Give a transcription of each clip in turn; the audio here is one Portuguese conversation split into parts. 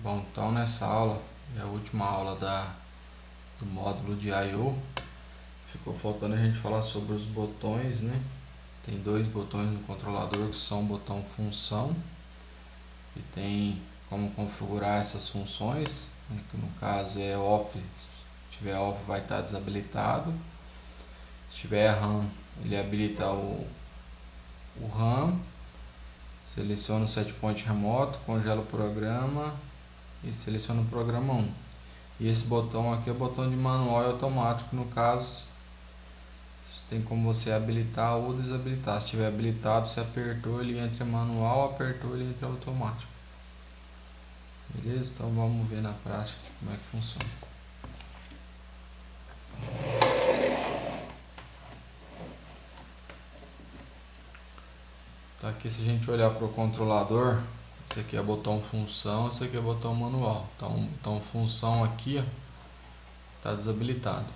Bom, então nessa aula, é a última aula do módulo de I/O. Ficou faltando a gente falar sobre os botões, né? Tem dois botões no controlador que são o botão função e tem como configurar essas funções, né? Que no caso é off. Se tiver off vai estar desabilitado. Se tiver RAM, ele habilita o RAM. Seleciona o setpoint remoto, congela o programa e seleciona o programa 1. E esse botão aqui é o botão de manual e automático. No caso, tem como você habilitar ou desabilitar. Se estiver habilitado, você apertou, ele entra em manual, apertou, ele entra em automático. Beleza? Então vamos ver na prática como é que funciona. Então aqui, se a gente olhar para o controlador, esse aqui é botão função, esse aqui é botão manual. Então o botão função aqui está desabilitado.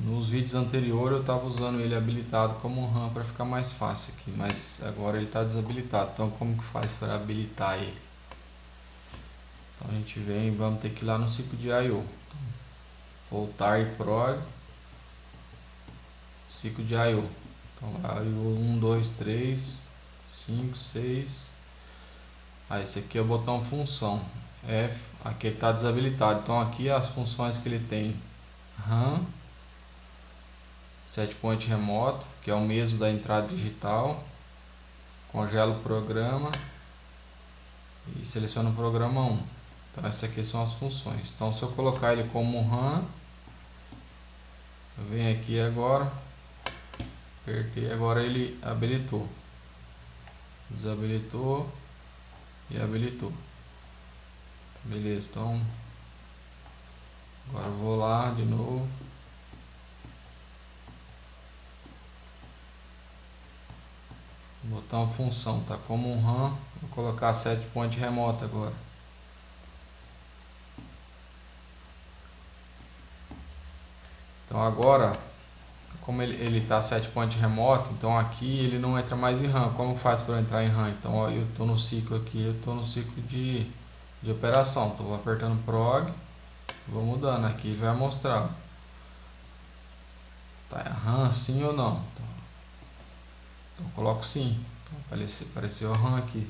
Nos vídeos anteriores eu estava usando ele habilitado como RAM para ficar mais fácil aqui, mas agora ele está desabilitado. Então como que faz para habilitar ele? Então a gente vem, vamos ter que ir lá no ciclo de I/O. Então, voltar e prog, ciclo de I/O. Então I/O 1, 2, 3, 5, 6. Aí esse aqui é o botão função. F, aqui ele está desabilitado. Então aqui as funções que ele tem: RAM, setpoint remoto, que é o mesmo da entrada digital, congela o programa e seleciona o programa 1. Então essas aqui são as funções. Então se eu colocar ele como RAM, eu venho aqui agora, apertei, agora ele habilitou, desabilitou e habilitou. Beleza, então agora eu vou lá de novo. Botão função, tá como um RAM. Vou colocar setpoint remoto agora. Então agora, como ele está setpoint remoto, então aqui ele não entra mais em RAM. Como faz para entrar em RAM? Então ó, eu estou no ciclo aqui, eu estou no ciclo de operação. Então vou apertando prog, vou mudando aqui, ele vai mostrar. Tá RAM sim ou não? Então eu coloco sim. Então, apareceu a RAM aqui.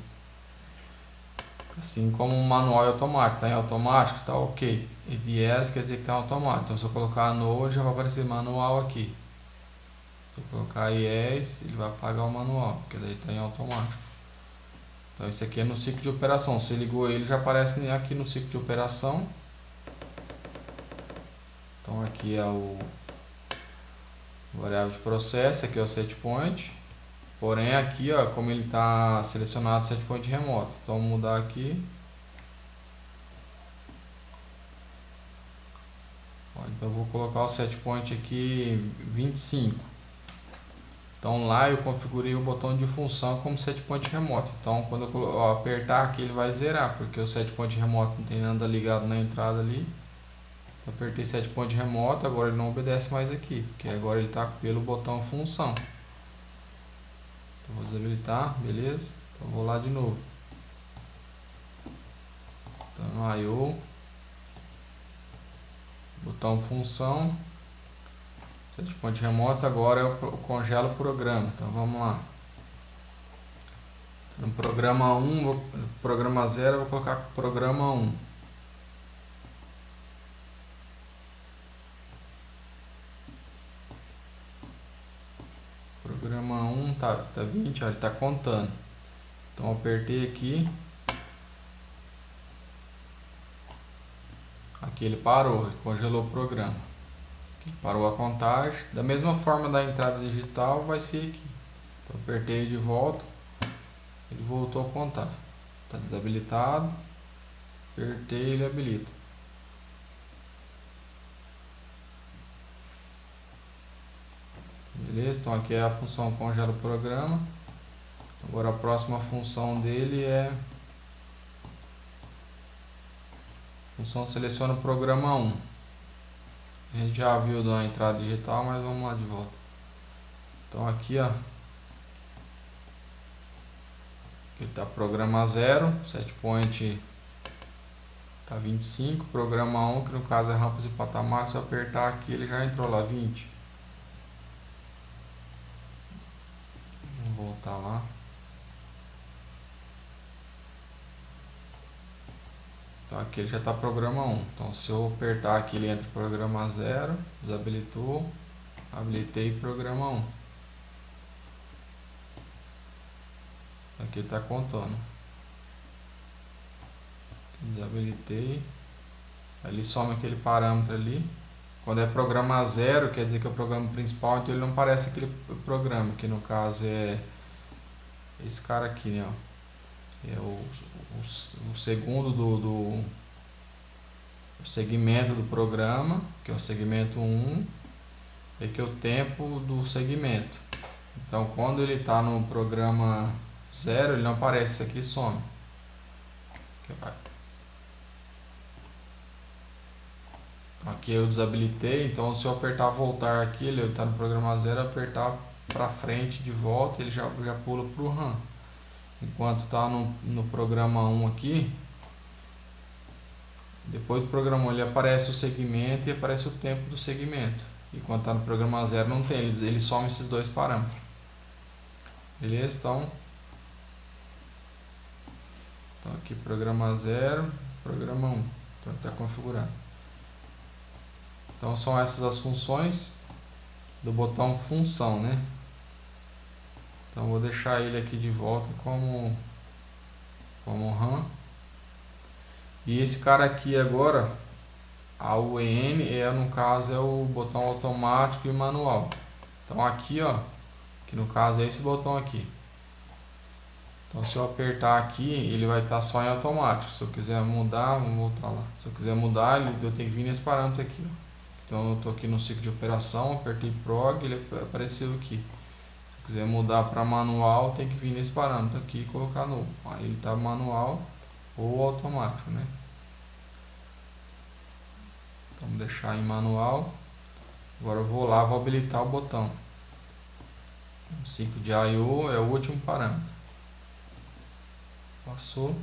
Assim como o manual é automático, está em automático, está ok. E yes quer dizer que está automático. Então se eu colocar no, já vai aparecer manual aqui. Se eu colocar yes, ele vai apagar o manual, porque daí está em automático. Então esse aqui é no ciclo de operação. Se ligou ele, já aparece aqui no ciclo de operação. Então aqui é o variável de processo, aqui é o setpoint. Porém aqui, ó, como ele está selecionado setpoint remoto, então vou mudar aqui. Então eu vou colocar o setpoint aqui 25. Então lá eu configurei o botão de função como setpoint remoto. Então quando eu apertar aqui ele vai zerar, porque o setpoint remoto não tem nada ligado na entrada ali. Eu apertei setpoint remoto, agora ele não obedece mais aqui, porque agora ele está pelo botão função. Então vou desabilitar, beleza? Então vou lá de novo. Então no I/O, botão função, setpoint remoto, agora eu congelo o programa. Então vamos lá. No programa 1, programa 0, eu vou colocar programa 1. Programa 1 tá 20, ó, ele está contando. Então eu apertei aqui. Aqui ele parou, ele congelou o programa. Aqui parou a contagem. Da mesma forma da entrada digital vai ser aqui. Então eu apertei de volta. Ele voltou a contar. Está desabilitado. Apertei, ele habilita. Beleza? Então aqui é a função congela o programa. Agora a próxima função dele é função seleciona o programa 1. A gente já viu da entrada digital, mas vamos lá de volta. Então aqui, ó, Aqui está programa 0, set point está 25, programa 1, que no caso é rampas e patamares, se eu apertar aqui ele já entrou lá 20. Vamos voltar lá. Então aqui ele já está programa 1. Então se eu apertar aqui ele entra programa 0, desabilitou, habilitei programa 1. Aqui ele está contando. Desabilitei. Ele some aquele parâmetro ali. Quando é programa 0, quer dizer que é o programa principal, então ele não aparece aquele programa, que no caso é esse cara aqui, né? É o segundo do segmento do programa, que é o segmento 1, e que é o tempo do segmento. Então quando ele está no programa 0, ele não aparece, isso aqui some. Aqui eu desabilitei, então se eu apertar voltar aqui, ele está no programa 0, apertar para frente de volta, ele já pula para o RAM. Enquanto está no programa 1 aqui, depois do programa 1 ele aparece o segmento e aparece o tempo do segmento. E quando está no programa 0 não tem, ele some esses dois parâmetros. Beleza? Então aqui programa 0, programa 1. Então está configurado. Então são essas as funções do botão função, né? Então vou deixar ele aqui de volta como RAM. E esse cara aqui agora, a UEN, no caso é o botão automático e manual. Então aqui, ó, que no caso é esse botão aqui. Então se eu apertar aqui, ele vai estar só em automático. Se eu quiser mudar, vamos voltar lá. Se eu quiser mudar, eu tenho que vir nesse parâmetro aqui, ó. Então eu estou aqui no ciclo de operação, apertei prog, ele apareceu aqui. Se quiser mudar para manual, tem que vir nesse parâmetro aqui e colocar novo. Aí ele está manual ou automático, né? Então vamos deixar em manual. Agora eu vou lá, vou habilitar o botão. O ciclo de I/O é o último parâmetro. Passou.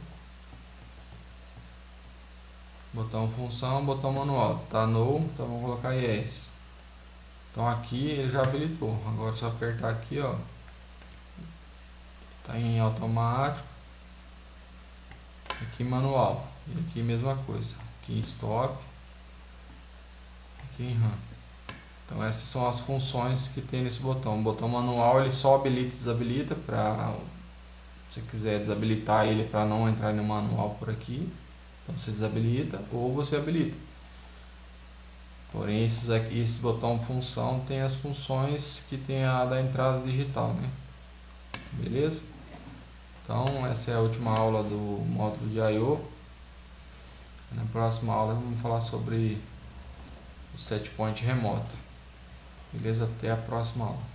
Botão função, botão manual. Tá no, então vamos colocar yes. Então aqui ele já habilitou. Agora se eu apertar aqui, ó, tá em automático. Aqui manual. E aqui mesma coisa. Aqui em stop. Aqui em RAM. Então essas são as funções que tem nesse botão. O botão manual ele só habilita e desabilita para se você quiser desabilitar ele para não entrar no manual por aqui. Então você desabilita ou você habilita. Porém esse botão função tem as funções que tem a da entrada digital, né? Beleza? Então essa é a última aula do módulo de I/O. Na próxima aula vamos falar sobre o set point remoto. Beleza? Até a próxima aula.